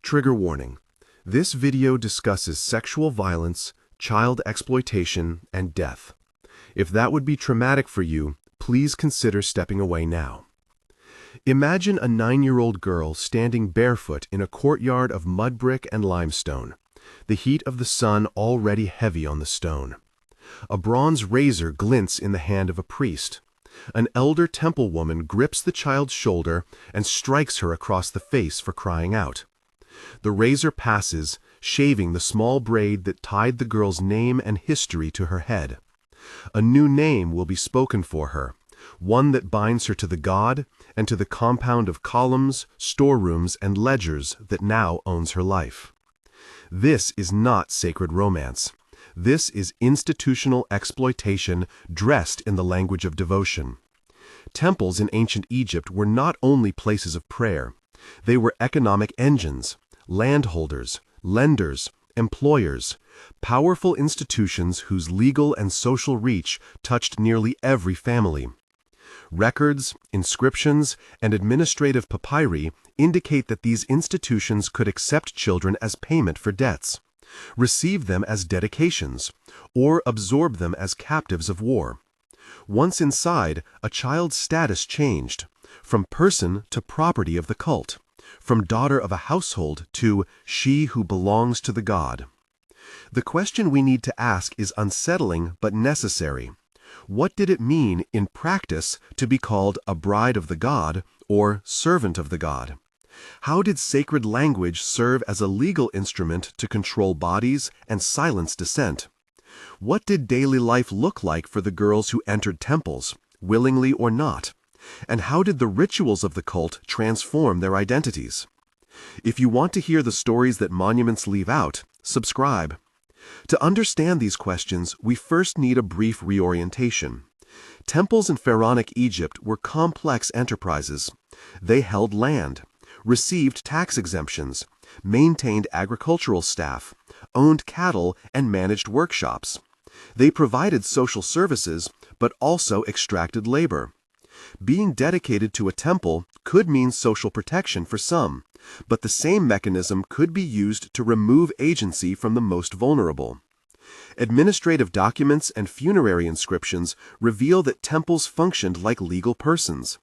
Trigger warning. This video discusses sexual violence, child exploitation, and death. If that would be traumatic for you, please consider stepping away now. Imagine a 9-year-old girl standing barefoot in a courtyard of mud brick and limestone, the heat of the sun already heavy on the stone. A bronze razor glints in the hand of a priest. An elder temple woman grips the child's shoulder and strikes her across the face for crying out. The razor passes, shaving the small braid that tied the girl's name and history to her head. A new name will be spoken for her, one that binds her to the god and to the compound of columns, storerooms, and ledgers that now owns her life. This is not sacred romance. This is institutional exploitation dressed in the language of devotion. Temples in ancient Egypt were not only places of prayer. They were economic engines, landholders, lenders, employers, powerful institutions whose legal and social reach touched nearly every family. Records, inscriptions, and administrative papyri indicate that these institutions could accept children as payment for debts, receive them as dedications, or absorb them as captives of war. Once inside, a child's status changed, from person to property of the cult, from daughter of a household to she who belongs to the god. The question we need to ask is unsettling but necessary. What did it mean in practice to be called a bride of the god or servant of the god? How did sacred language serve as a legal instrument to control bodies and silence dissent? What did daily life look like for the girls who entered temples, willingly or not? And how did the rituals of the cult transform their identities? If you want to hear the stories that monuments leave out, subscribe. To understand these questions, we first need a brief reorientation. Temples in pharaonic Egypt were complex enterprises. They held land, received tax exemptions, maintained agricultural staff, owned cattle, and managed workshops. They provided social services, but also extracted labor. Being dedicated to a temple could mean social protection for some, but the same mechanism could be used to remove agency from the most vulnerable. Administrative documents and funerary inscriptions reveal that temples functioned like legal persons.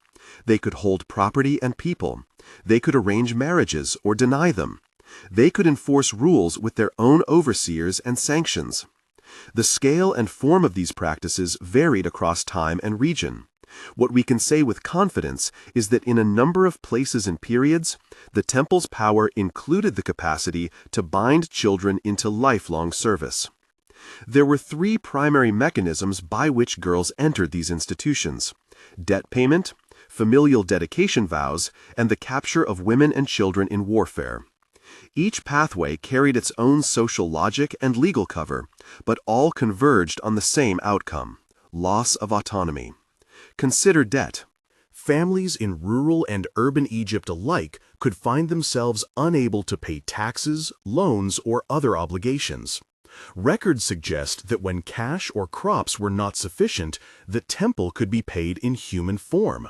They could hold property and people. They could arrange marriages or deny them. They could enforce rules with their own overseers and sanctions. The scale and form of these practices varied across time and region. What we can say with confidence is that in a number of places and periods, the temple's power included the capacity to bind children into lifelong service. There were 3 primary mechanisms by which girls entered these institutions: debt payment, familial dedication vows, and the capture of women and children in warfare. Each pathway carried its own social logic and legal cover, but all converged on the same outcome: loss of autonomy. Consider debt. Families in rural and urban Egypt alike could find themselves unable to pay taxes, loans, or other obligations. Records suggest that when cash or crops were not sufficient, the temple could be paid in human form,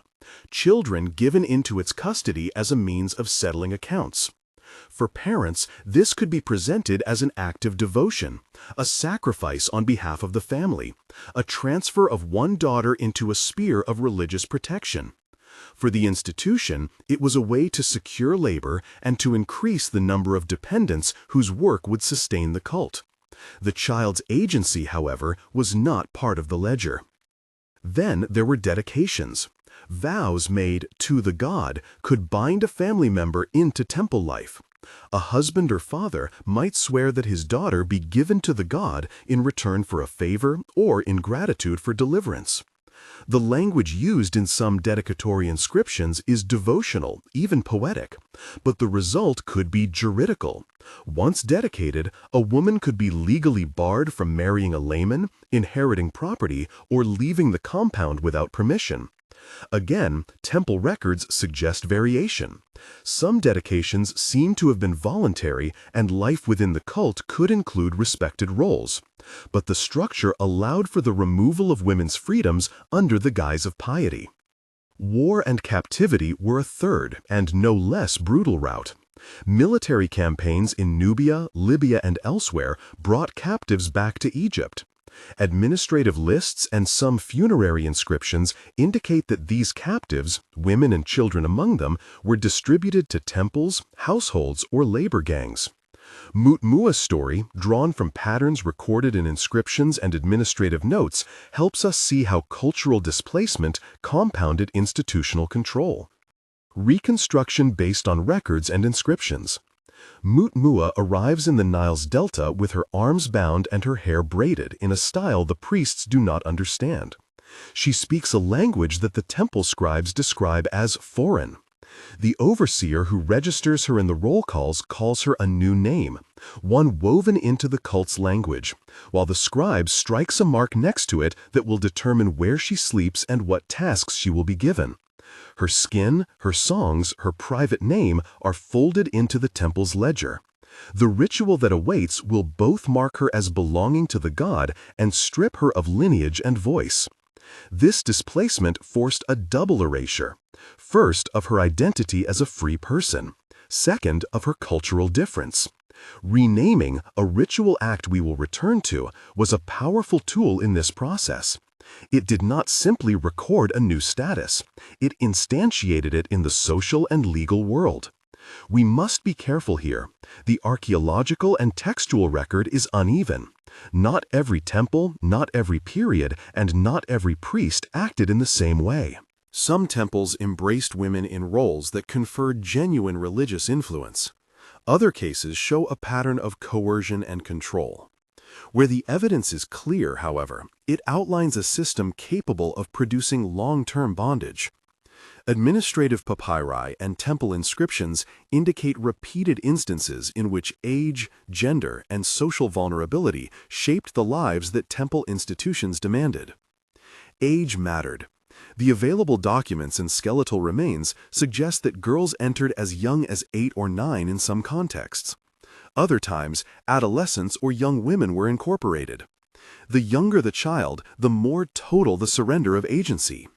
children given into its custody as a means of settling accounts. For parents, this could be presented as an act of devotion, a sacrifice on behalf of the family, a transfer of one daughter into a sphere of religious protection. For the institution, it was a way to secure labor and to increase the number of dependents whose work would sustain the cult. The child's agency, however, was not part of the ledger. Then there were dedications. Vows made to the god could bind a family member into temple life. A husband or father might swear that his daughter be given to the god in return for a favor or in gratitude for deliverance. The language used in some dedicatory inscriptions is devotional, even poetic, but the result could be juridical. Once dedicated, a woman could be legally barred from marrying a layman, inheriting property, or leaving the compound without permission. Again, temple records suggest variation. Some dedications seem to have been voluntary, and life within the cult could include respected roles. But the structure allowed for the removal of women's freedoms under the guise of piety. War and captivity were a third and no less brutal route. Military campaigns in Nubia, Libya, and elsewhere brought captives back to Egypt. Administrative lists and some funerary inscriptions indicate that these captives, women and children among them, were distributed to temples, households, or labor gangs. Mutmua's story, drawn from patterns recorded in inscriptions and administrative notes, helps us see how cultural displacement compounded institutional control. Reconstruction based on records and inscriptions. Mutmua arrives in the Nile's delta with her arms bound and her hair braided in a style the priests do not understand. She speaks a language that the temple scribes describe as foreign. The overseer who registers her in the roll calls her a new name, one woven into the cult's language, while the scribe strikes a mark next to it that will determine where she sleeps and what tasks she will be given. Her skin, her songs, her private name are folded into the temple's ledger. The ritual that awaits will both mark her as belonging to the god and strip her of lineage and voice. This displacement forced a double erasure. First, of her identity as a free person. Second, of her cultural difference. Renaming, a ritual act we will return to, was a powerful tool in this process. It did not simply record a new status. It instantiated it in the social and legal world. We must be careful here. The archaeological and textual record is uneven. Not every temple, not every period, and not every priest acted in the same way. Some temples embraced women in roles that conferred genuine religious influence. Other cases show a pattern of coercion and control. Where the evidence is clear, however, it outlines a system capable of producing long-term bondage. Administrative papyri and temple inscriptions indicate repeated instances in which age, gender, and social vulnerability shaped the lives that temple institutions demanded. Age mattered. The available documents and skeletal remains suggest that girls entered as young as 8 or 9 in some contexts. Other times, adolescents or young women were incorporated. The younger the child, the more total the surrender of agency.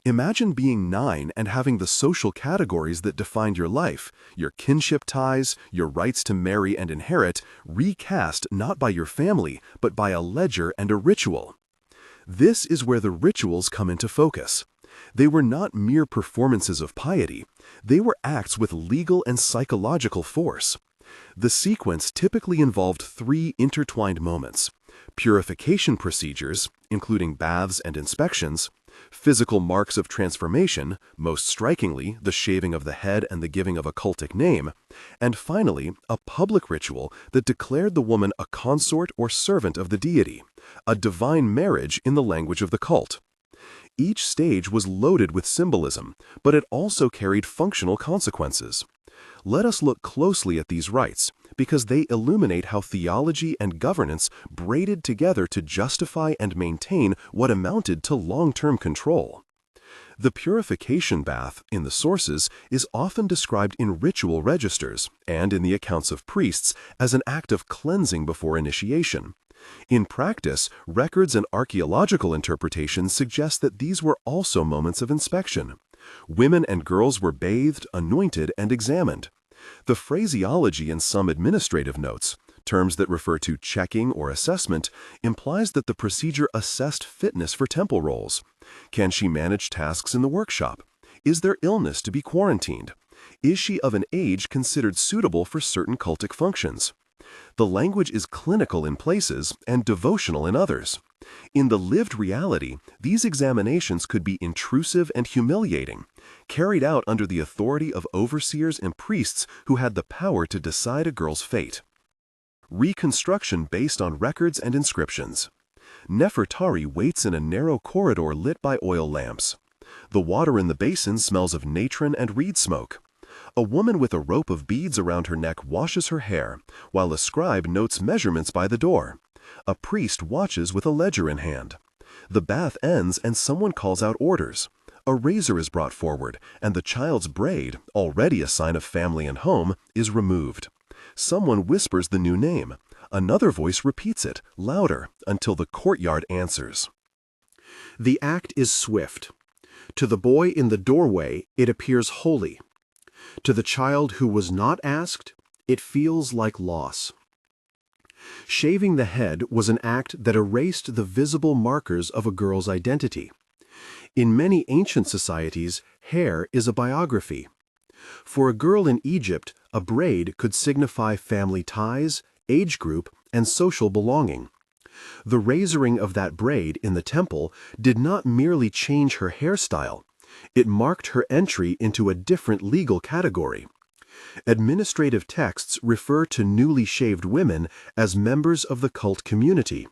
Imagine being 9 and having the social categories that defined your life, your kinship ties, your rights to marry and inherit, recast not by your family, but by a ledger and a ritual. This is where the rituals come into focus. They were not mere performances of piety. They were acts with legal and psychological force. The sequence typically involved 3 intertwined moments: purification procedures, including baths and inspections, physical marks of transformation, most strikingly the shaving of the head and the giving of a cultic name, and finally a public ritual that declared the woman a consort or servant of the deity, a divine marriage in the language of the cult. Each stage was loaded with symbolism, but it also carried functional consequences. Let us look closely at these rites, because they illuminate how theology and governance braided together to justify and maintain what amounted to long-term control. The purification bath, in the sources, is often described in ritual registers, and in the accounts of priests, as an act of cleansing before initiation. In practice, records and archaeological interpretations suggest that these were also moments of inspection. Women and girls were bathed, anointed, and examined. The phraseology in some administrative notes, terms that refer to checking or assessment, implies that the procedure assessed fitness for temple roles. Can she manage tasks in the workshop? Is there illness to be quarantined? Is she of an age considered suitable for certain cultic functions? The language is clinical in places and devotional in others. In the lived reality, these examinations could be intrusive and humiliating, carried out under the authority of overseers and priests who had the power to decide a girl's fate. Reconstruction based on records and inscriptions. Nefertari waits in a narrow corridor lit by oil lamps. The water in the basin smells of natron and reed smoke. A woman with a rope of beads around her neck washes her hair, while a scribe notes measurements by the door. A priest watches with a ledger in hand. The bath ends and someone calls out orders. A razor is brought forward, and the child's braid, already a sign of family and home, is removed. Someone whispers the new name. Another voice repeats it, louder, until the courtyard answers. The act is swift. To the boy in the doorway, it appears holy. To the child who was not asked, it feels like loss. Shaving the head was an act that erased the visible markers of a girl's identity. In many ancient societies, hair is a biography. For a girl in Egypt, a braid could signify family ties, age group, and social belonging. The razoring of that braid in the temple did not merely change her hairstyle, it marked her entry into a different legal category. Administrative texts refer to newly shaved women as members of the cult community.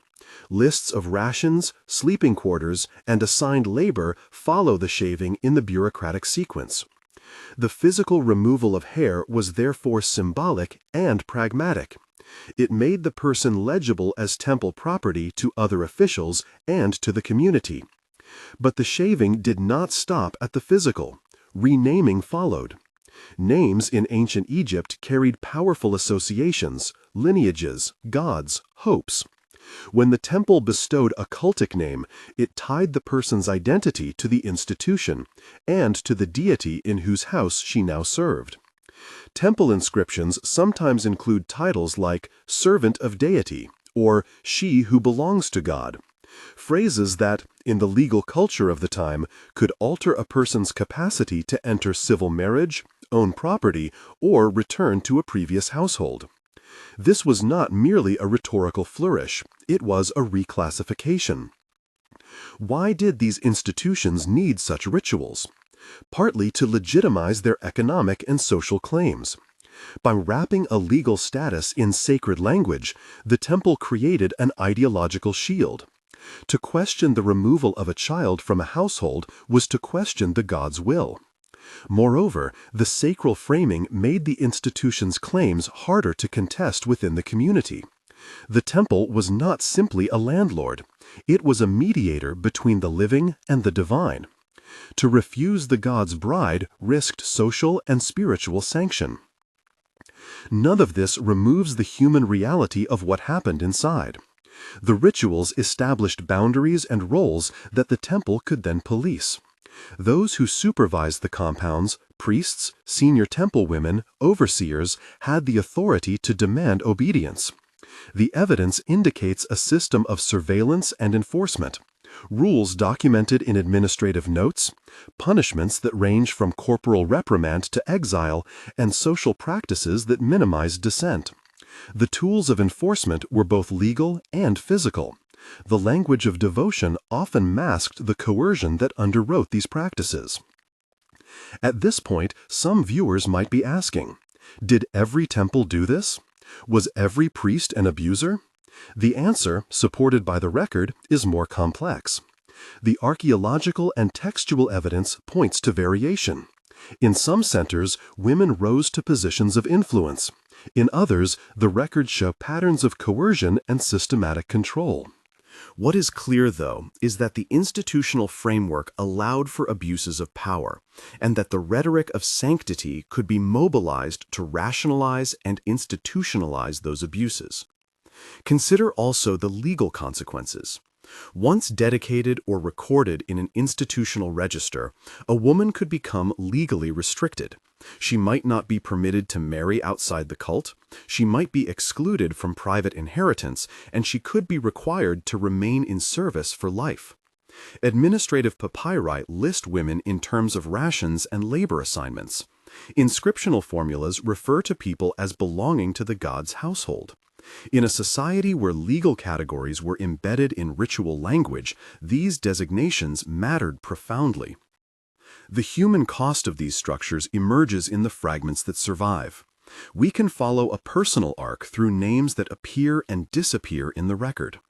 Lists of rations, sleeping quarters, and assigned labor follow the shaving in the bureaucratic sequence. The physical removal of hair was therefore symbolic and pragmatic. It made the person legible as temple property to other officials and to the community. But the shaving did not stop at the physical. Renaming followed. Names in ancient Egypt carried powerful associations, lineages, gods, hopes. When the temple bestowed a cultic name, it tied the person's identity to the institution and to the deity in whose house she now served. Temple inscriptions sometimes include titles like servant of deity or she who belongs to God, phrases that, in the legal culture of the time, could alter a person's capacity to enter civil marriage, own property, or return to a previous household. This was not merely a rhetorical flourish, it was a reclassification. Why did these institutions need such rituals? Partly to legitimize their economic and social claims. By wrapping a legal status in sacred language, the temple created an ideological shield. To question the removal of a child from a household was to question the god's will. Moreover, the sacral framing made the institution's claims harder to contest within the community. The temple was not simply a landlord. It was a mediator between the living and the divine. To refuse the god's bride risked social and spiritual sanction. None of this removes the human reality of what happened inside. The rituals established boundaries and roles that the temple could then police. Those who supervised the compounds, priests, senior temple women, overseers, had the authority to demand obedience. The evidence indicates a system of surveillance and enforcement, rules documented in administrative notes, punishments that range from corporal reprimand to exile, and social practices that minimized dissent. The tools of enforcement were both legal and physical. The language of devotion often masked the coercion that underwrote these practices. At this point, some viewers might be asking, did every temple do this? Was every priest an abuser? The answer, supported by the record, is more complex. The archaeological and textual evidence points to variation. In some centers, women rose to positions of influence. In others, the records show patterns of coercion and systematic control. What is clear, though, is that the institutional framework allowed for abuses of power, and that the rhetoric of sanctity could be mobilized to rationalize and institutionalize those abuses. Consider also the legal consequences. Once dedicated or recorded in an institutional register, a woman could become legally restricted. She might not be permitted to marry outside the cult, she might be excluded from private inheritance, and she could be required to remain in service for life. Administrative papyri list women in terms of rations and labor assignments. Inscriptional formulas refer to people as belonging to the god's household. In a society where legal categories were embedded in ritual language, these designations mattered profoundly. The human cost of these structures emerges in the fragments that survive. We can follow a personal arc through names that appear and disappear in the record.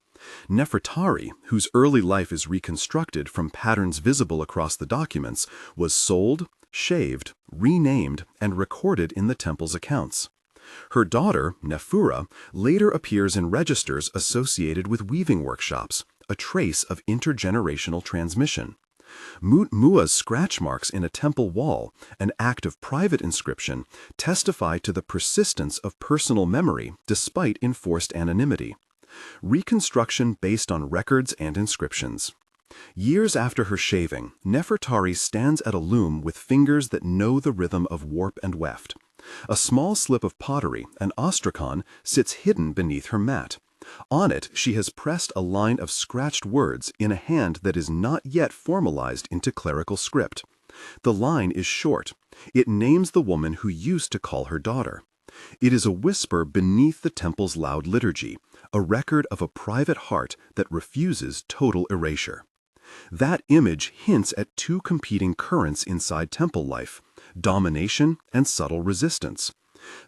Nefertari, whose early life is reconstructed from patterns visible across the documents, was sold, shaved, renamed, and recorded in the temple's accounts. Her daughter, Nefura, later appears in registers associated with weaving workshops, a trace of intergenerational transmission. Mutmua's scratch marks in a temple wall, an act of private inscription, testify to the persistence of personal memory despite enforced anonymity. Reconstruction based on records and inscriptions. Years after her shaving, Nefertari stands at a loom with fingers that know the rhythm of warp and weft. A small slip of pottery, an ostrakhan, sits hidden beneath her mat. On it, she has pressed a line of scratched words in a hand that is not yet formalized into clerical script. The line is short. It names the woman who used to call her daughter. It is a whisper beneath the temple's loud liturgy, a record of a private heart that refuses total erasure. That image hints at two competing currents inside temple life: domination and subtle resistance.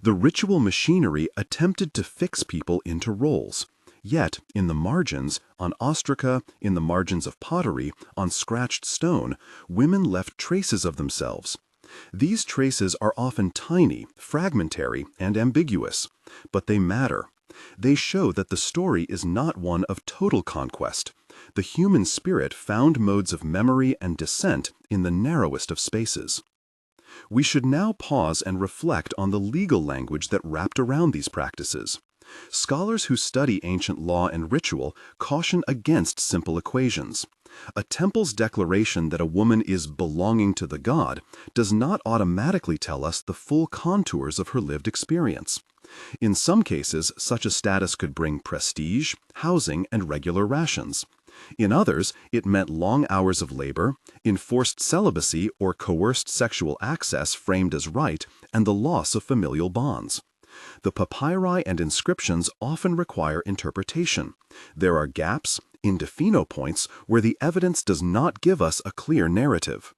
The ritual machinery attempted to fix people into roles. Yet, in the margins, on ostraca, in the margins of pottery, on scratched stone, women left traces of themselves. These traces are often tiny, fragmentary, and ambiguous, but they matter. They show that the story is not one of total conquest. The human spirit found modes of memory and descent in the narrowest of spaces. We should now pause and reflect on the legal language that wrapped around these practices. Scholars who study ancient law and ritual caution against simple equations. A temple's declaration that a woman is belonging to the god does not automatically tell us the full contours of her lived experience. In some cases, such a status could bring prestige, housing, and regular rations. In others, it meant long hours of labor, enforced celibacy or coerced sexual access framed as right, and the loss of familial bonds. The papyri and inscriptions often require interpretation. There are gaps, indefinite points, where the evidence does not give us a clear narrative.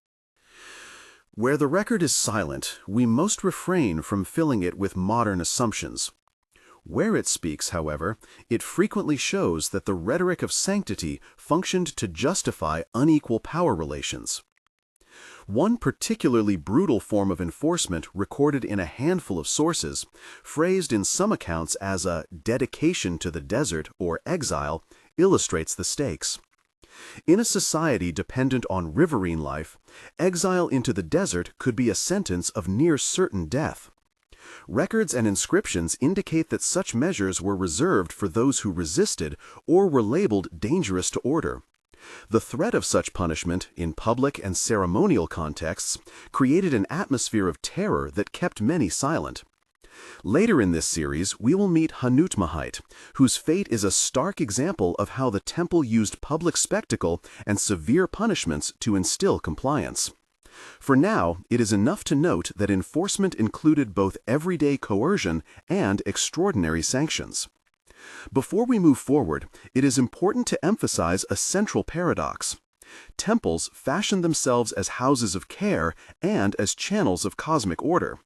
Where the record is silent, we must refrain from filling it with modern assumptions. Where it speaks, however, it frequently shows that the rhetoric of sanctity functioned to justify unequal power relations. One particularly brutal form of enforcement recorded in a handful of sources, phrased in some accounts as a dedication to the desert or exile, illustrates the stakes. In a society dependent on riverine life, exile into the desert could be a sentence of near certain death. Records and inscriptions indicate that such measures were reserved for those who resisted or were labeled dangerous to order. The threat of such punishment, in public and ceremonial contexts, created an atmosphere of terror that kept many silent. Later in this series, we will meet Hanutmahite, whose fate is a stark example of how the temple used public spectacle and severe punishments to instill compliance. For now, it is enough to note that enforcement included both everyday coercion and extraordinary sanctions. Before we move forward, it is important to emphasize a central paradox. Temples fashioned themselves as houses of care and as channels of cosmic order.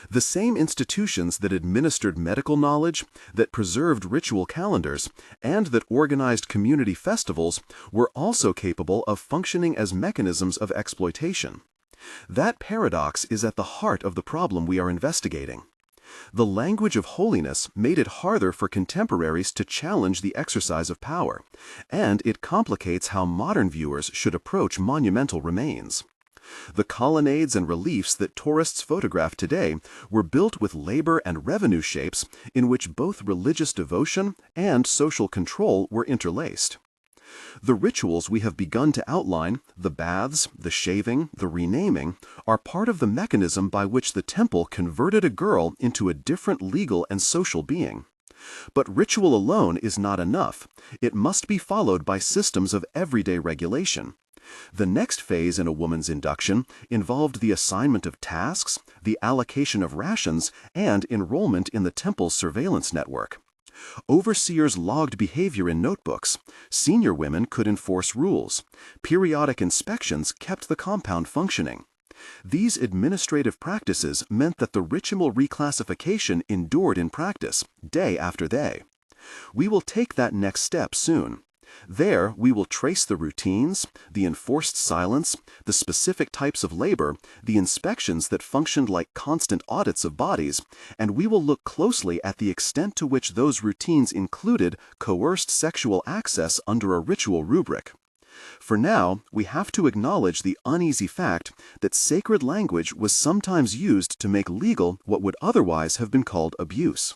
The same institutions that administered medical knowledge, that preserved ritual calendars, and that organized community festivals were also capable of functioning as mechanisms of exploitation. That paradox is at the heart of the problem we are investigating. The language of holiness made it harder for contemporaries to challenge the exercise of power, and it complicates how modern viewers should approach monumental remains. The colonnades and reliefs that tourists photograph today were built with labor and revenue shapes in which both religious devotion and social control were interlaced. The rituals we have begun to outline, the baths, the shaving, the renaming, are part of the mechanism by which the temple converted a girl into a different legal and social being. But ritual alone is not enough. It must be followed by systems of everyday regulation. The next phase in a woman's induction involved the assignment of tasks, the allocation of rations, and enrollment in the temple's surveillance network. Overseers logged behavior in notebooks. Senior women could enforce rules. Periodic inspections kept the compound functioning. These administrative practices meant that the ritual reclassification endured in practice, day after day. We will take that next step soon. There, we will trace the routines, the enforced silence, the specific types of labor, the inspections that functioned like constant audits of bodies, and we will look closely at the extent to which those routines included coerced sexual access under a ritual rubric. For now, we have to acknowledge the uneasy fact that sacred language was sometimes used to make legal what would otherwise have been called abuse.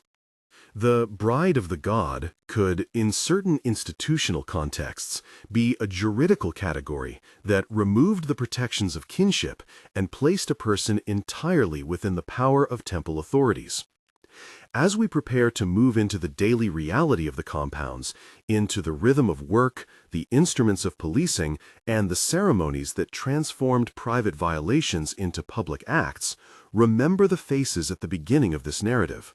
The bride of the god could, in certain institutional contexts, be a juridical category that removed the protections of kinship and placed a person entirely within the power of temple authorities. As we prepare to move into the daily reality of the compounds, into the rhythm of work, the instruments of policing, and the ceremonies that transformed private violations into public acts, remember the faces at the beginning of this narrative.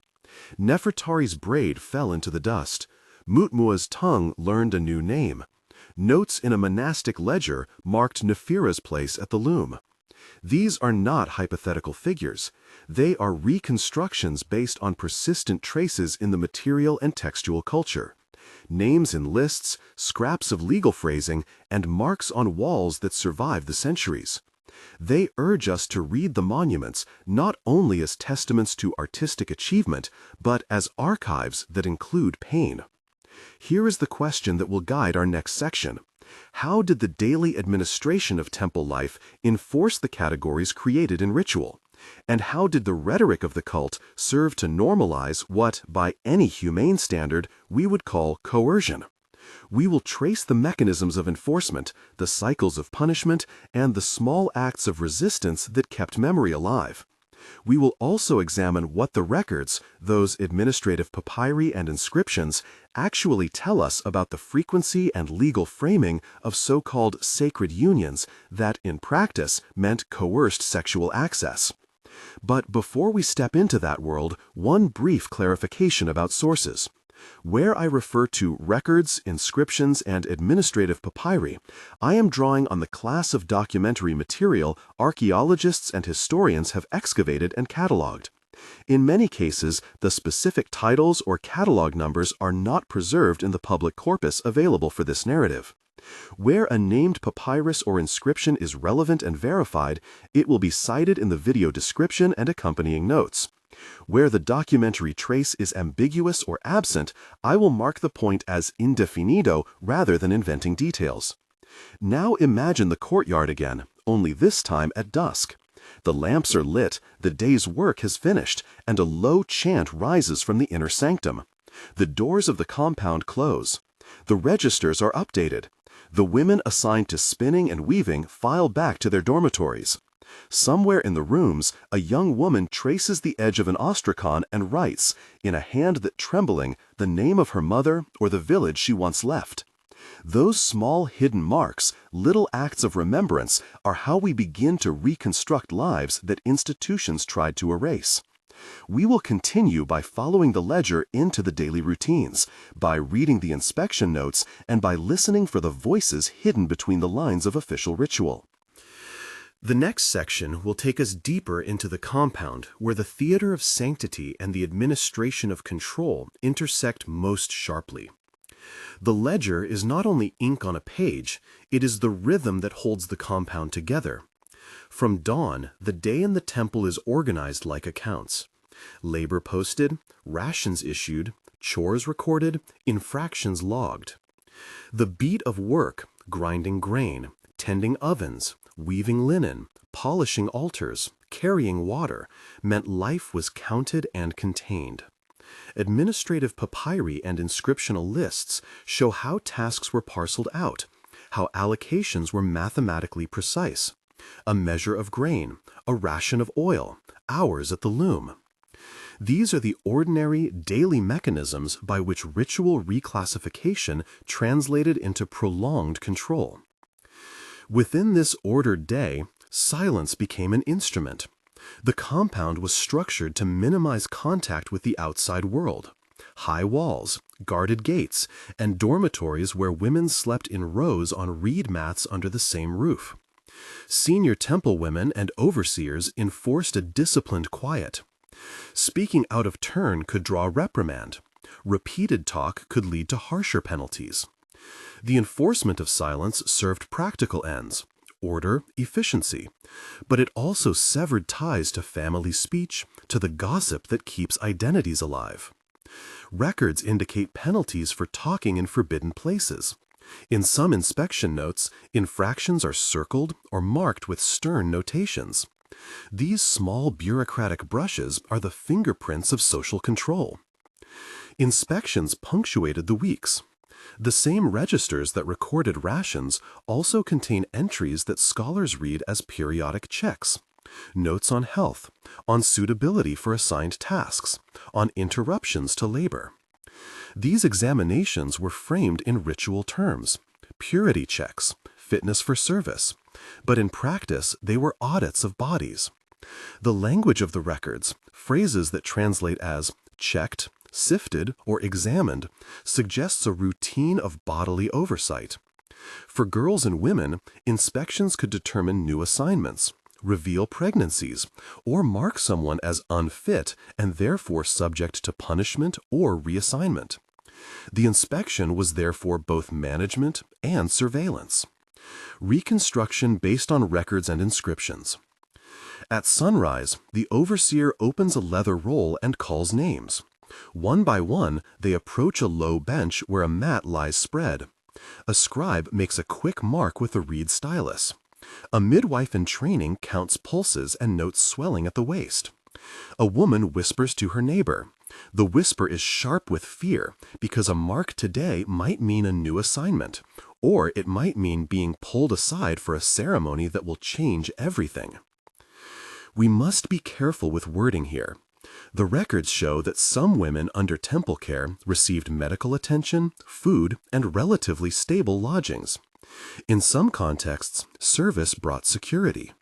Nefertari's braid fell into the dust. Mutmua's tongue learned a new name. Notes in a monastic ledger marked Nephira's place at the loom. These are not hypothetical figures. They are reconstructions based on persistent traces in the material and textual culture. Names in lists, scraps of legal phrasing, and marks on walls that survive the centuries. They urge us to read the monuments not only as testaments to artistic achievement, but as archives that include pain. Here is the question that will guide our next section. How did the daily administration of temple life enforce the categories created in ritual? And how did the rhetoric of the cult serve to normalize what, by any humane standard, we would call coercion? We will trace the mechanisms of enforcement, the cycles of punishment, and the small acts of resistance that kept memory alive. We will also examine what the records, those administrative papyri and inscriptions, actually tell us about the frequency and legal framing of so-called sacred unions that, in practice, meant coerced sexual access. But before we step into that world, one brief clarification about sources. Where I refer to records, inscriptions, and administrative papyri, I am drawing on the class of documentary material archaeologists and historians have excavated and cataloged. In many cases, the specific titles or catalog numbers are not preserved in the public corpus available for this narrative. Where a named papyrus or inscription is relevant and verified, it will be cited in the video description and accompanying notes. Where the documentary trace is ambiguous or absent, I will mark the point as indefinido rather than inventing details. Now imagine the courtyard again, only this time at dusk. The lamps are lit, the day's work has finished, and a low chant rises from the inner sanctum. The doors of the compound close. The registers are updated. The women assigned to spinning and weaving file back to their dormitories. Somewhere in the rooms, a young woman traces the edge of an ostrakhan and writes, in a hand that trembling, the name of her mother or the village she once left. Those small hidden marks, little acts of remembrance, are how we begin to reconstruct lives that institutions tried to erase. We will continue by following the ledger into the daily routines, by reading the inspection notes, and by listening for the voices hidden between the lines of official ritual. The next section will take us deeper into the compound, where the theater of sanctity and the administration of control intersect most sharply. The ledger is not only ink on a page, it is the rhythm that holds the compound together. From dawn, the day in the temple is organized like accounts. Labor posted, rations issued, chores recorded, infractions logged. The beat of work, grinding grain, tending ovens, weaving linen, polishing altars, carrying water, meant life was counted and contained. Administrative papyri and inscriptional lists show how tasks were parceled out, how allocations were mathematically precise. A measure of grain, a ration of oil, hours at the loom. These are the ordinary, daily mechanisms by which ritual reclassification translated into prolonged control. Within this ordered day, silence became an instrument. The compound was structured to minimize contact with the outside world. High walls, guarded gates, and dormitories where women slept in rows on reed mats under the same roof. Senior temple women and overseers enforced a disciplined quiet. Speaking out of turn could draw reprimand. Repeated talk could lead to harsher penalties. The enforcement of silence served practical ends, order, efficiency, but it also severed ties to family speech, to the gossip that keeps identities alive. Records indicate penalties for talking in forbidden places. In some inspection notes, infractions are circled or marked with stern notations. These small bureaucratic brushes are the fingerprints of social control. Inspections punctuated the weeks. The same registers that recorded rations also contain entries that scholars read as periodic checks. Notes on health, on suitability for assigned tasks, on interruptions to labor. These examinations were framed in ritual terms, purity checks, fitness for service, but in practice they were audits of bodies. The language of the records, phrases that translate as checked, sifted, or examined, suggests a routine of bodily oversight. For girls and women, inspections could determine new assignments, reveal pregnancies, or mark someone as unfit and therefore subject to punishment or reassignment. The inspection was therefore both management and surveillance. Reconstruction based on records and inscriptions. At sunrise, the overseer opens a leather roll and calls names. One by one, they approach a low bench where a mat lies spread. A scribe makes a quick mark with a reed stylus. A midwife in training counts pulses and notes swelling at the waist. A woman whispers to her neighbor. The whisper is sharp with fear because a mark today might mean a new assignment, or it might mean being pulled aside for a ceremony that will change everything. We must be careful with wording here. The records show that some women under temple care received medical attention, food, and relatively stable lodgings. In some contexts, service brought security.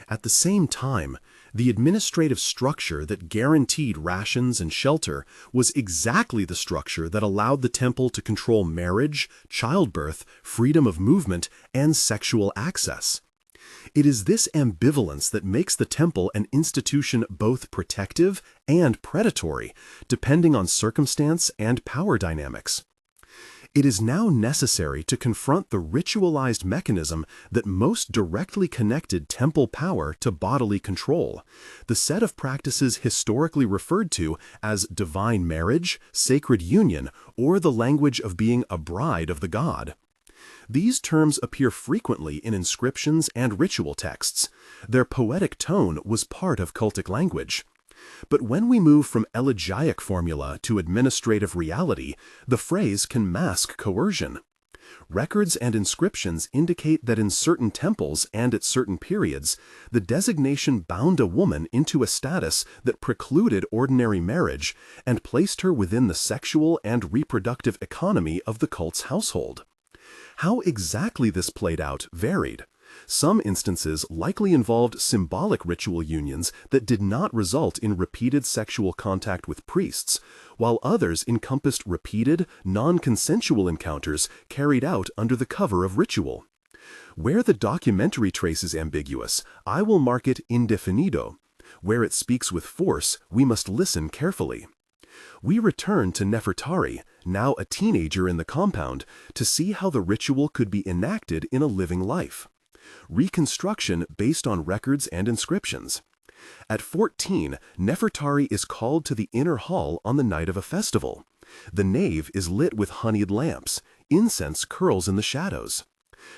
At the same time, the administrative structure that guaranteed rations and shelter was exactly the structure that allowed the temple to control marriage, childbirth, freedom of movement, and sexual access. It is this ambivalence that makes the temple an institution both protective and predatory, depending on circumstance and power dynamics. It is now necessary to confront the ritualized mechanism that most directly connected temple power to bodily control, the set of practices historically referred to as divine marriage, sacred union, or the language of being a bride of the god. These terms appear frequently in inscriptions and ritual texts. Their poetic tone was part of cultic language. But when we move from elegiac formula to administrative reality, the phrase can mask coercion. Records and inscriptions indicate that in certain temples and at certain periods, the designation bound a woman into a status that precluded ordinary marriage and placed her within the sexual and reproductive economy of the cult's household. How exactly this played out varied. Some instances likely involved symbolic ritual unions that did not result in repeated sexual contact with priests, while others encompassed repeated, non-consensual encounters carried out under the cover of ritual. Where the documentary trace is ambiguous, I will mark it indefinido. Where it speaks with force, we must listen carefully. We return to Nefertari, now a teenager in the compound, to see how the ritual could be enacted in a living life. Reconstruction based on records and inscriptions. At 14, Nefertari is called to the inner hall on the night of a festival. The nave is lit with honeyed lamps. Incense curls in the shadows.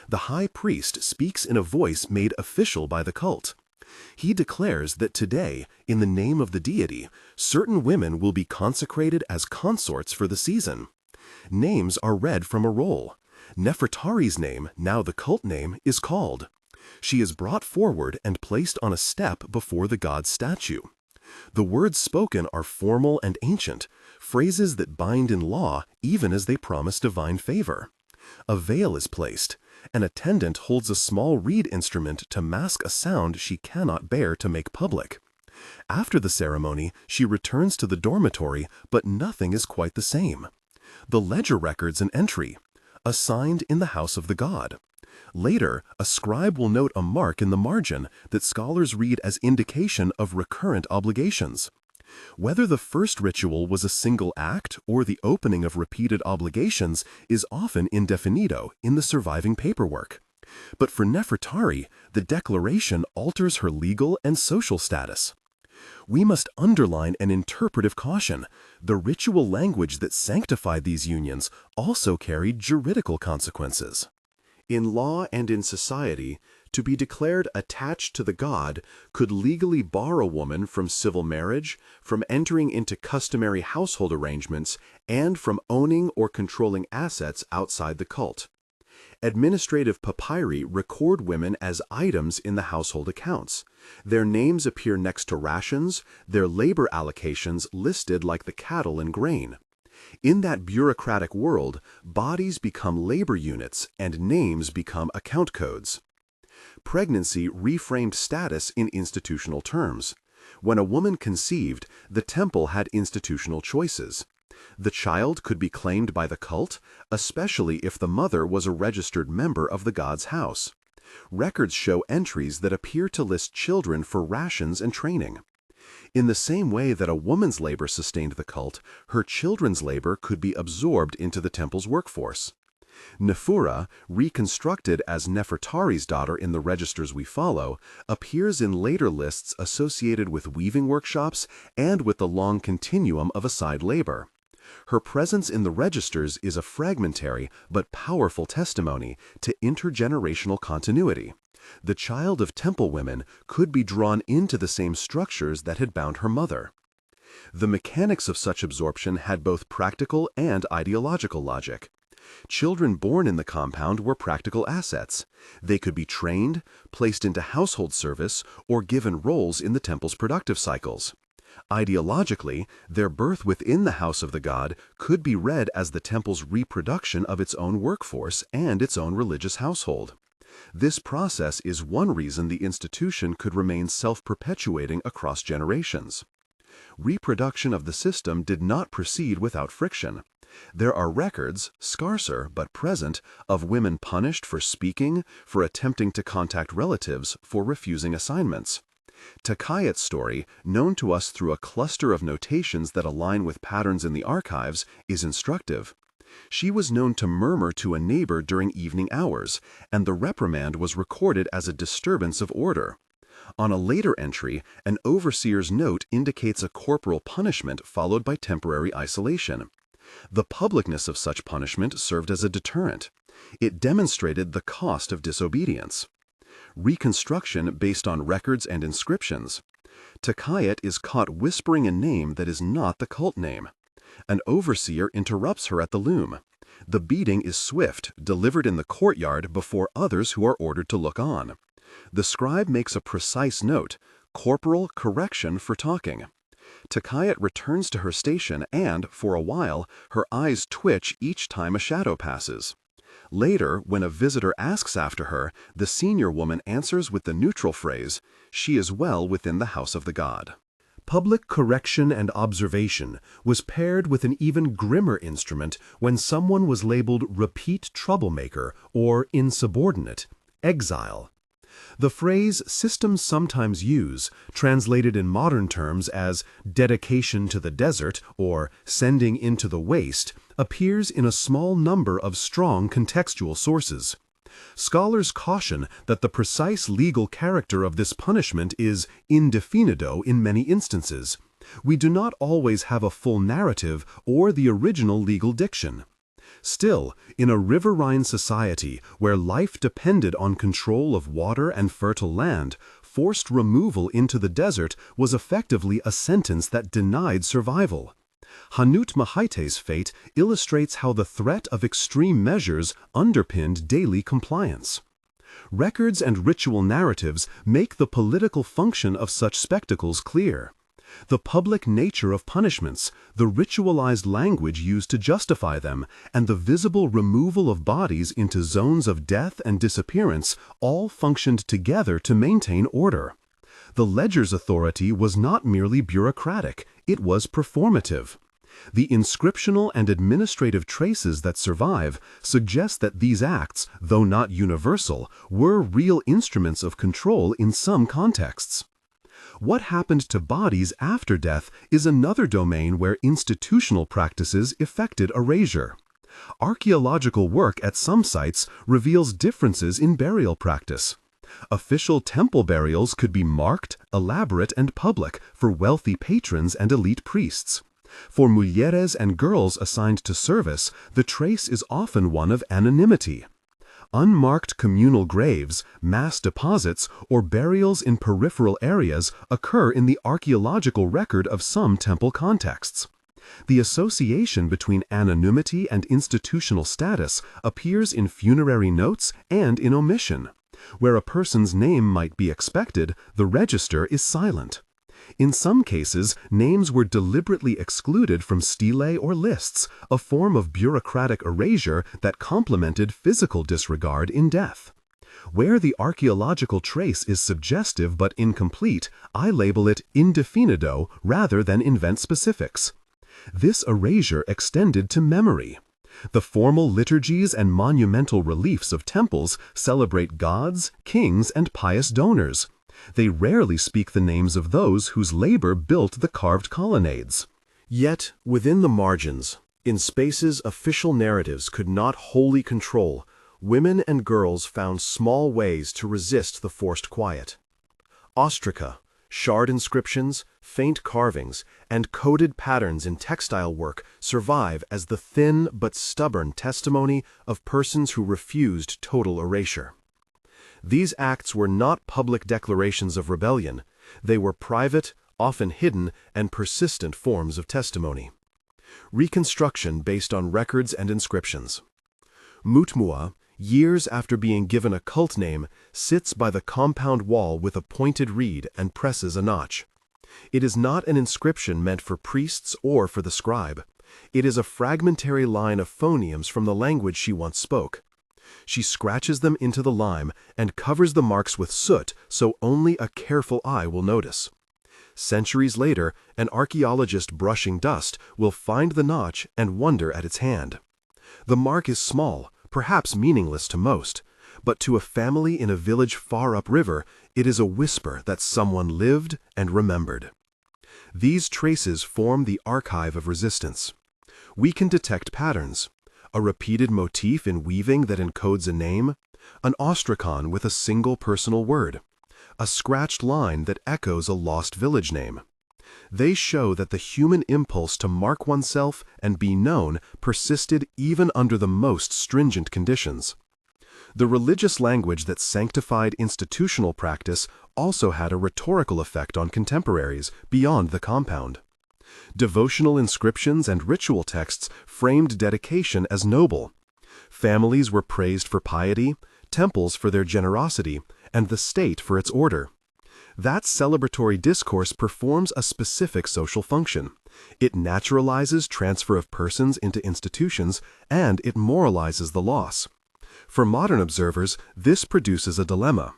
The high priest speaks in a voice made official by the cult. He declares that today, in the name of the deity, certain women will be consecrated as consorts for the season. Names are read from a roll. Nefertari's name, now the cult name, is called. She is brought forward and placed on a step before the god's statue. The words spoken are formal and ancient, phrases that bind in law even as they promise divine favor. A veil is placed. An attendant holds a small reed instrument to mask a sound she cannot bear to make public. After the ceremony, she returns to the dormitory, but nothing is quite the same. The ledger records an entry, assigned in the house of the god. Later, a scribe will note a mark in the margin that scholars read as indication of recurrent obligations. Whether the first ritual was a single act or the opening of repeated obligations is often indefinido in the surviving paperwork. But for Nefertari, the declaration alters her legal and social status. We must underline an interpretive caution. The ritual language that sanctified these unions also carried juridical consequences. In law and in society, To be declared attached to the god could legally bar a woman from civil marriage, from entering into customary household arrangements, and from owning or controlling assets outside the cult. Administrative papyri record women as items in the household accounts. Their names appear next to rations, their labor allocations listed like the cattle and grain. In that bureaucratic world, bodies become labor units and names become account codes. Pregnancy reframed status in institutional terms. When a woman conceived, the temple had institutional choices. The child could be claimed by the cult, especially if the mother was a registered member of the god's house. Records show entries that appear to list children for rations and training. In the same way that a woman's labor sustained the cult, her children's labor could be absorbed into the temple's workforce. Nephura, reconstructed as Nefertari's daughter in the registers we follow, appears in later lists associated with weaving workshops and with the long continuum of aside labor. Her presence in the registers is a fragmentary but powerful testimony to intergenerational continuity. The child of temple women could be drawn into the same structures that had bound her mother. The mechanics of such absorption had both practical and ideological logic. Children born in the compound were practical assets. They could be trained, placed into household service, or given roles in the temple's productive cycles. Ideologically, their birth within the house of the god could be read as the temple's reproduction of its own workforce and its own religious household. This process is one reason the institution could remain self-perpetuating across generations. Reproduction of the system did not proceed without friction. There are records, scarcer but present, of women punished for speaking, for attempting to contact relatives, for refusing assignments. Takayat's story, known to us through a cluster of notations that align with patterns in the archives, is instructive. She was known to murmur to a neighbor during evening hours, and the reprimand was recorded as a disturbance of order. On a later entry, an overseer's note indicates a corporal punishment followed by temporary isolation. The publicness of such punishment served as a deterrent. It demonstrated the cost of disobedience. Reconstruction based on records and inscriptions. Takayat is caught whispering a name that is not the cult name. An overseer interrupts her at the loom. The beating is swift, delivered in the courtyard before others who are ordered to look on. The scribe makes a precise note, corporal correction for talking. Takayat returns to her station and, for a while, her eyes twitch each time a shadow passes. Later, when a visitor asks after her, the senior woman answers with the neutral phrase, "She is well within the house of the god." Public correction and observation was paired with an even grimmer instrument when someone was labeled repeat troublemaker or insubordinate, exile. The phrase systems sometimes use, translated in modern terms as dedication to the desert or sending into the waste, appears in a small number of strong contextual sources. Scholars caution that the precise legal character of this punishment is indefinido in many instances. We do not always have a full narrative or the original legal diction. Still, in a riverine society where life depended on control of water and fertile land, forced removal into the desert was effectively a sentence that denied survival. Hanut Mahaite's fate illustrates how the threat of extreme measures underpinned daily compliance. Records and ritual narratives make the political function of such spectacles clear. The public nature of punishments, the ritualized language used to justify them, and the visible removal of bodies into zones of death and disappearance all functioned together to maintain order. The ledger's authority was not merely bureaucratic, it was performative. The inscriptional and administrative traces that survive suggest that these acts, though not universal, were real instruments of control in some contexts. What happened to bodies after death is another domain where institutional practices effected erasure. Archaeological work at some sites reveals differences in burial practice. Official temple burials could be marked, elaborate, and public for wealthy patrons and elite priests. For mujeres and girls assigned to service, the trace is often one of anonymity. Unmarked communal graves, mass deposits, or burials in peripheral areas occur in the archaeological record of some temple contexts. The association between anonymity and institutional status appears in funerary notes and in omission. Where a person's name might be expected, the register is silent. In some cases, names were deliberately excluded from stelae or lists, a form of bureaucratic erasure that complemented physical disregard in death. Where the archaeological trace is suggestive but incomplete, I label it indefinido rather than invent specifics. This erasure extended to memory. The formal liturgies and monumental reliefs of temples celebrate gods, kings, and pious donors. They rarely speak the names of those whose labor built the carved colonnades. Yet, within the margins, in spaces official narratives could not wholly control, women and girls found small ways to resist the forced quiet. Ostraca, shard inscriptions, faint carvings, and coded patterns in textile work survive as the thin but stubborn testimony of persons who refused total erasure. These acts were not public declarations of rebellion. They were private, often hidden, and persistent forms of testimony. Reconstruction based on records and inscriptions. Mutmua, years after being given a cult name, sits by the compound wall with a pointed reed and presses a notch. It is not an inscription meant for priests or for the scribe. It is a fragmentary line of phonemes from the language she once spoke. She scratches them into the lime and covers the marks with soot so only a careful eye will notice. Centuries later, an archaeologist brushing dust will find the notch and wonder at its hand. The mark is small, perhaps meaningless to most, but to a family in a village far upriver, it is a whisper that someone lived and remembered. These traces form the archive of resistance. We can detect patterns. A repeated motif in weaving that encodes a name, an ostracon with a single personal word, a scratched line that echoes a lost village name. They show that the human impulse to mark oneself and be known persisted even under the most stringent conditions. The religious language that sanctified institutional practice also had a rhetorical effect on contemporaries beyond the compound. Devotional inscriptions and ritual texts framed dedication as noble. Families were praised for piety, temples for their generosity, and the state for its order. That celebratory discourse performs a specific social function. It naturalizes transfer of persons into institutions, and it moralizes the loss. For modern observers, this produces a dilemma.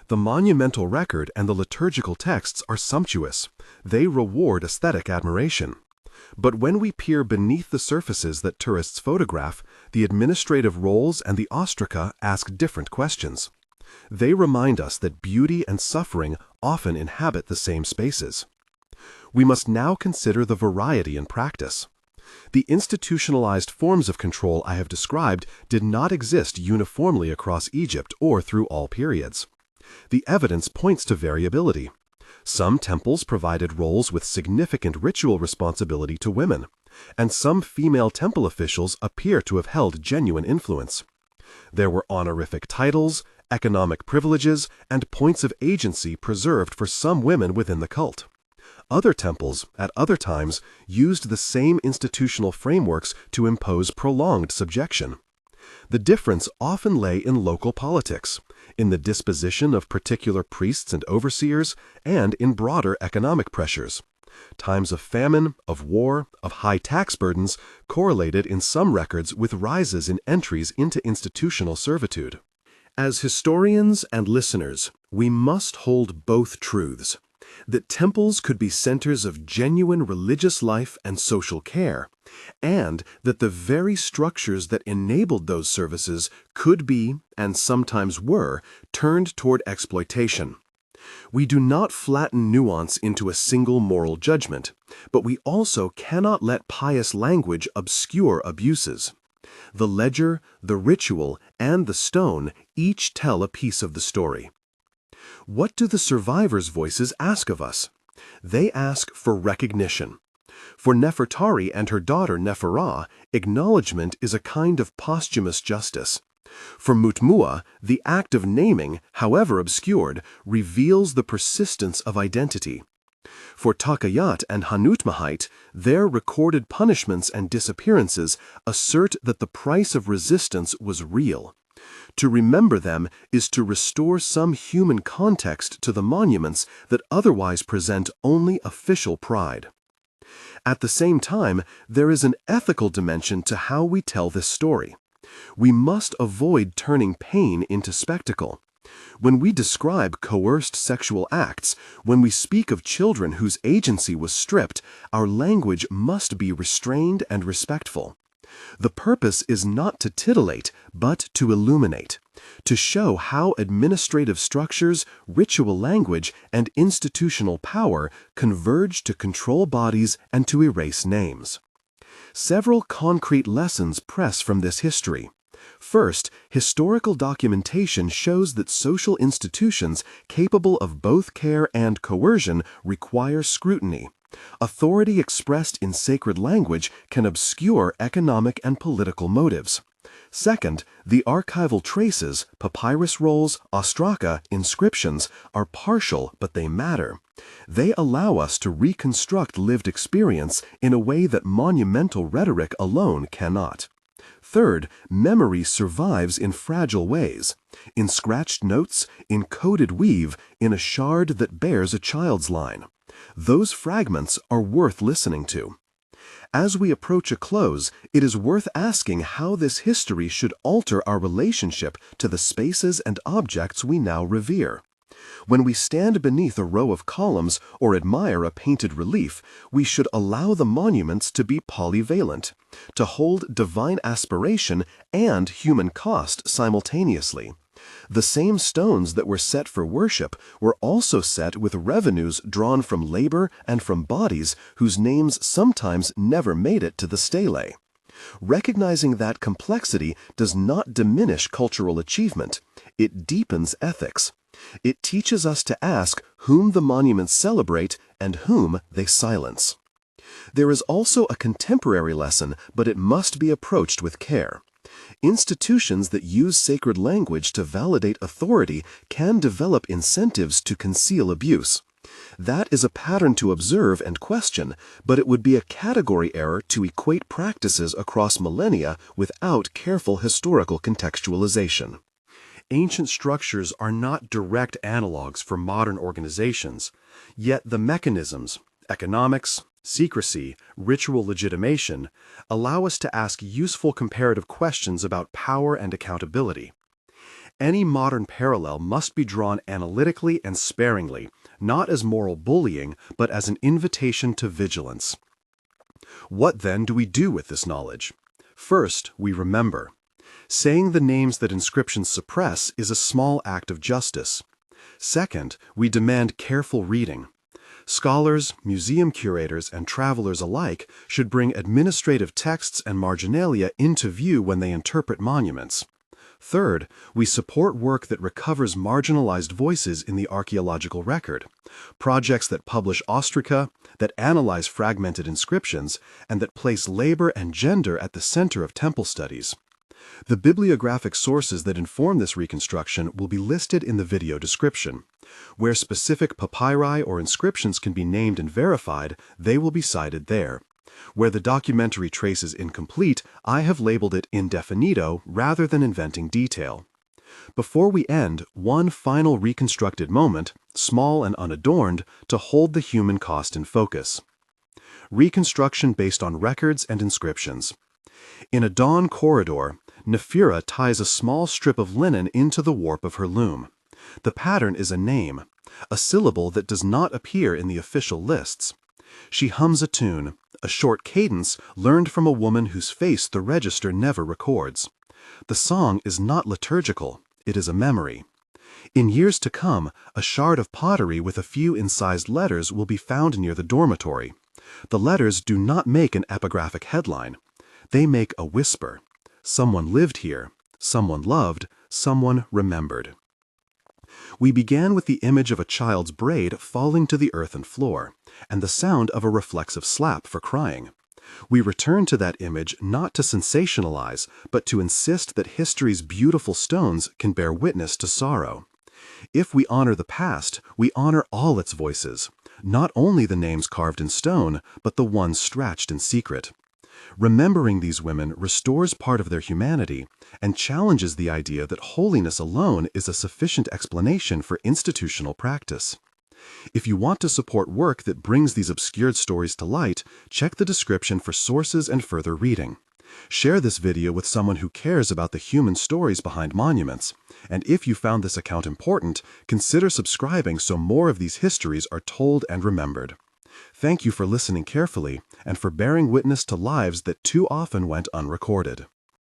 The monumental record and the liturgical texts are sumptuous. They reward aesthetic admiration. But when we peer beneath the surfaces that tourists photograph, the administrative roles and the ostraca ask different questions. They remind us that beauty and suffering often inhabit the same spaces. We must now consider the variety in practice. The institutionalized forms of control I have described did not exist uniformly across Egypt or through all periods. The evidence points to variability. Some temples provided roles with significant ritual responsibility to women, and some female temple officials appear to have held genuine influence. There were honorific titles, economic privileges, and points of agency preserved for some women within the cult. Other temples, at other times, used the same institutional frameworks to impose prolonged subjection. The difference often lay in local politics, in the disposition of particular priests and overseers, and in broader economic pressures. Times of famine, of war, of high tax burdens correlated in some records with rises in entries into institutional servitude. As historians and listeners, we must hold both truths: that temples could be centers of genuine religious life and social care, and that the very structures that enabled those services could be, and sometimes were, turned toward exploitation. We do not flatten nuance into a single moral judgment, but we also cannot let pious language obscure abuses. The ledger, the ritual, and the stone each tell a piece of the story. What do the survivors' voices ask of us? They ask for recognition. For Nefertari and her daughter Neferah, acknowledgement is a kind of posthumous justice. For Mutmua, the act of naming, however obscured, reveals the persistence of identity. For Takayat and Hanutmahite, their recorded punishments and disappearances assert that the price of resistance was real. To remember them is to restore some human context to the monuments that otherwise present only official pride. At the same time, there is an ethical dimension to how we tell this story. We must avoid turning pain into spectacle. When we describe coerced sexual acts, when we speak of children whose agency was stripped, our language must be restrained and respectful. The purpose is not to titillate, but to illuminate, to show how administrative structures, ritual language, and institutional power converge to control bodies and to erase names. Several concrete lessons press from this history. First, historical documentation shows that social institutions capable of both care and coercion require scrutiny. Authority expressed in sacred language can obscure economic and political motives. Second, the archival traces, papyrus rolls, ostraca, inscriptions, are partial, but they matter. They allow us to reconstruct lived experience in a way that monumental rhetoric alone cannot. Third, memory survives in fragile ways, in scratched notes, in coded weave, in a shard that bears a child's line. Those fragments are worth listening to. As we approach a close, it is worth asking how this history should alter our relationship to the spaces and objects we now revere. When we stand beneath a row of columns or admire a painted relief, we should allow the monuments to be polyvalent, to hold divine aspiration and human cost simultaneously. The same stones that were set for worship were also set with revenues drawn from labor and from bodies whose names sometimes never made it to the stele. Recognizing that complexity does not diminish cultural achievement, it deepens ethics. It teaches us to ask whom the monuments celebrate and whom they silence. There is also a contemporary lesson, but it must be approached with care. Institutions that use sacred language to validate authority can develop incentives to conceal abuse. That is a pattern to observe and question, but it would be a category error to equate practices across millennia without careful historical contextualization. Ancient structures are not direct analogs for modern organizations, yet the mechanisms, economics, secrecy, ritual legitimation, allow us to ask useful comparative questions about power and accountability. Any modern parallel must be drawn analytically and sparingly, not as moral bullying, but as an invitation to vigilance. What then do we do with this knowledge? First, we remember. Saying the names that inscriptions suppress is a small act of justice. Second, we demand careful reading. Scholars, museum curators, and travelers alike should bring administrative texts and marginalia into view when they interpret monuments. Third, we support work that recovers marginalized voices in the archaeological record, projects that publish ostraca, that analyze fragmented inscriptions, and that place labor and gender at the center of temple studies. The bibliographic sources that inform this reconstruction will be listed in the video description. Where specific papyri or inscriptions can be named and verified, they will be cited there. Where the documentary trace is incomplete, I have labeled it indefinito rather than inventing detail. Before we end, one final reconstructed moment, small and unadorned, to hold the human cost in focus. Reconstruction based on records and inscriptions. In a dawn corridor, Nephira ties a small strip of linen into the warp of her loom. The pattern is a name, a syllable that does not appear in the official lists. She hums a tune, a short cadence learned from a woman whose face the register never records. The song is not liturgical, it is a memory. In years to come, a shard of pottery with a few incised letters will be found near the dormitory. The letters do not make an epigraphic headline. They make a whisper. Someone lived here, someone loved, someone remembered. We began with the image of a child's braid falling to the earthen floor, and the sound of a reflexive slap for crying. We return to that image not to sensationalize, but to insist that history's beautiful stones can bear witness to sorrow. If we honor the past, we honor all its voices, not only the names carved in stone, but the ones scratched in secret. Remembering these women restores part of their humanity and challenges the idea that holiness alone is a sufficient explanation for institutional practice. If you want to support work that brings these obscured stories to light, check the description for sources and further reading. Share this video with someone who cares about the human stories behind monuments. And if you found this account important, consider subscribing so more of these histories are told and remembered. Thank you for listening carefully and for bearing witness to lives that too often went unrecorded.